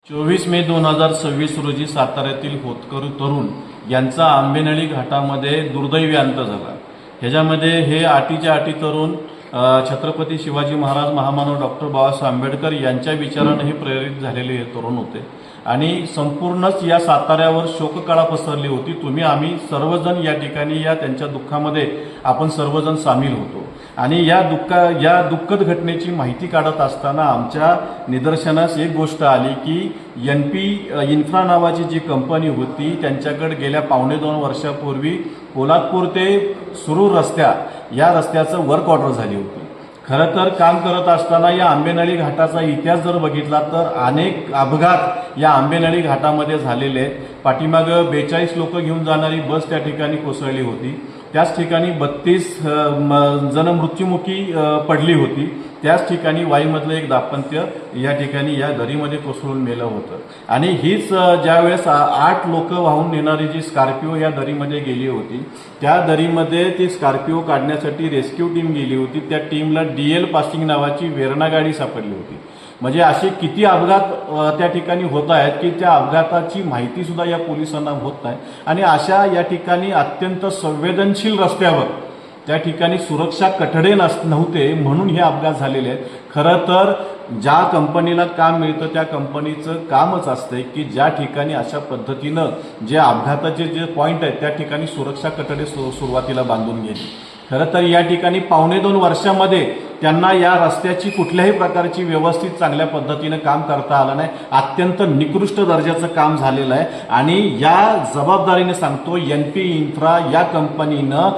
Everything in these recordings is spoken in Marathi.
24 मे 2026 रोजी साताऱ्यातील होतकरू तरुण यांचा आंबेनळी घाटामध्ये दुर्दैवी अंत झाला। ह्याच्यामध्ये हे अटीच्या अटी तरुण छत्रपती शिवाजी महाराज महामानव डॉक्टर बाबासाहेब आंबेडकर यांच्या विचाराने प्रेरित झालेले हे तरुण होते आणि संपूर्णच या साताऱ्यावर शोककळा पसरली होती। आम्ही सर्वजण या ठिकाणी या त्यांच्या दुःखामध्ये आपण सर्वजण सामील होतो आणि या दुःखद घटनेची माहिती काढत असताना आमच्या निदर्शनास एक गोष्ट आली की NP इन्फ्रा नावाची जी कंपनी होती त्यांच्याकडे गेल्या 2.5 वर्षापूर्वी पोलादपूर ते सुरूर या रस्त्याचं वर्क ऑर्डर झाली होती। खरं तर काम करत असताना या आंबेनळी घाटाचा इतिहास जर बघितला तर अनेक अपघात या आंबेनळी घाटामध्ये झालेले आहेत। पाठीमागं 42 लोक घेऊन जाणारी बस त्या ठिकाणी कोसळली होती, त्याच ठिकाणी 32 जण मृत्युमुखी पडली होती, त्याच ठिकाणी वाईमधलं एक दाम्पत्य या ठिकाणी या दरीमध्ये कोसळून मेलं होतं। आणि हीच ज्यावेळेस 8 लोक वाहून नेणारी जी स्कॉर्पिओ या दरीमध्ये गेली होती, त्या दरीमध्ये ती स्कॉर्पिओ काढण्यासाठी रेस्क्यू टीम गेली होती। त्या टीमला DL पासिंग नावाची वेरणा गाडी सापडली होती। म्हणजे असे किती अपघात त्या ठिकाणी होत आहेत की त्या अपघाताची माहिती सुद्धा या पोलिसांना होत नाही आणि अशा या ठिकाणी अत्यंत संवेदनशील रस्त्यावर त्या ठिकाणी सुरक्षा कठडे नव्हते म्हणून हे अपघात झालेले आहेत। खरं तर ज्या कंपनीला काम मिळतं त्या कंपनीचं कामच असतंय की ज्या ठिकाणी अशा पद्धतीनं जे अपघाताचे जे पॉईंट आहेत त्या ठिकाणी सुरक्षा कठडे सुरुवातीला बांधून घेणे। खरं तर या ठिकाणी 2.5 वर्षामध्ये त्यांना या रस्त्याची कुठल्याही प्रकारची व्यवस्थित चांगल्या पद्धतीनं काम करता आलं नाही। अत्यंत निकृष्ट दर्जाचं काम झालेलं आहे आणि या जबाबदारीने सांगतो NP इन्फ्रा या कंपनीनं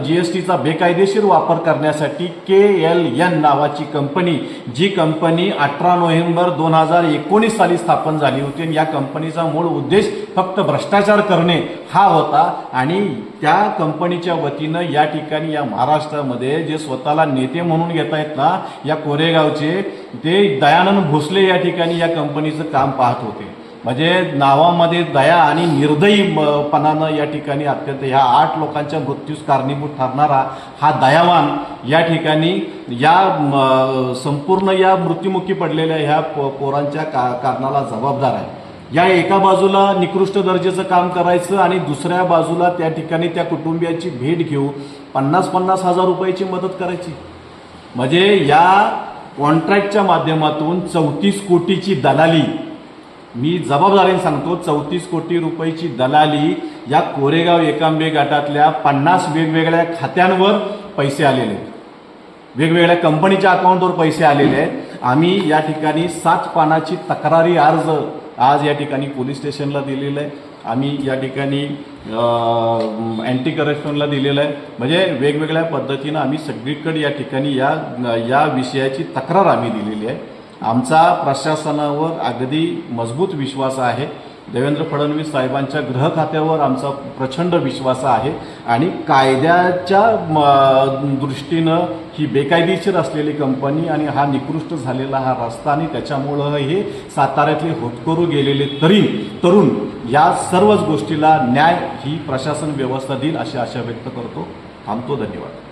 GSTचा बेकायदेशीर वापर करण्यासाठी KLN नावाची कंपनी, जी कंपनी 18 नोव्हेंबर 2019 साली स्थापन झाली होती आणि या कंपनीचा मूळ उद्देश फक्त भ्रष्टाचार करणे हा होता आणि त्या कंपनीच्या वतीनं या ठिकाणी या महाराष्ट्रामध्ये जे स्वतःला नेते म्हणून घेत आहेत ना या कोरेगावचे, ते दयानंद भोसले या ठिकाणी या कंपनीचं काम पाहत होते। म्हणजे नावामध्ये दया आणि निर्दयीपणानं या ठिकाणी अत्यंत ह्या 8 लोकांच्या मृत्यूस कारणीभूत ठरणारा हा दयावान या ठिकाणी या संपूर्ण या मृत्युमुखी पडलेल्या ह्या पोरांच्या कारणाला जबाबदार आहे। या एका बाजूला निकृष्ट दर्जाचं काम करायचं आणि दुसऱ्या बाजूला त्या ठिकाणी त्या कुटुंबियाची भेट घेऊन 50-50 हजार रुपयाची मदत करायची। म्हणजे या कॉन्ट्रॅक्टच्या माध्यमातून 34 कोटीची दलाली, मी जबाबदारीने सांगतो 34 कोटी रुपयाची दलाली या कोरेगाव एकांबे घाटातल्या 50 वेगवेगळ्या खात्यांवर पैसे आलेले आहेत, वेगवेगळ्या कंपनीच्या अकाउंटवर पैसे आलेले आहेत। आम्ही या ठिकाणी 7 पानाची तक्रारी अर्ज आज या ठिकाणी पोलीस स्टेशनला दिलेलं आहे, आम्ही या ठिकाणी अँटी करप्शनला दिलेलं आहे। म्हणजे वेगवेगळ्या पद्धतीनं आम्ही सगळीकडे या ठिकाणी या विषयाची तक्रार आम्ही दिलेली आहे। आमचा प्रशासनावर अगदी मजबूत विश्वास आहे, देवेंद्र फडणवीस साहेबांच्या गृह खात्यावर आमचा प्रचंड विश्वास आहे आणि कायद्याच्या दृष्टीनं ही बेकायदेशीर असलेली कंपनी आणि हा निकृष्ट झालेला हा रस्ता आणि त्याच्यामुळं हे साताऱ्यातले होतकरू गेलेले तरुण या सर्वच गोष्टीला न्याय ही प्रशासन व्यवस्था देईल अशी आशा व्यक्त करतो। थांबतो। धन्यवाद।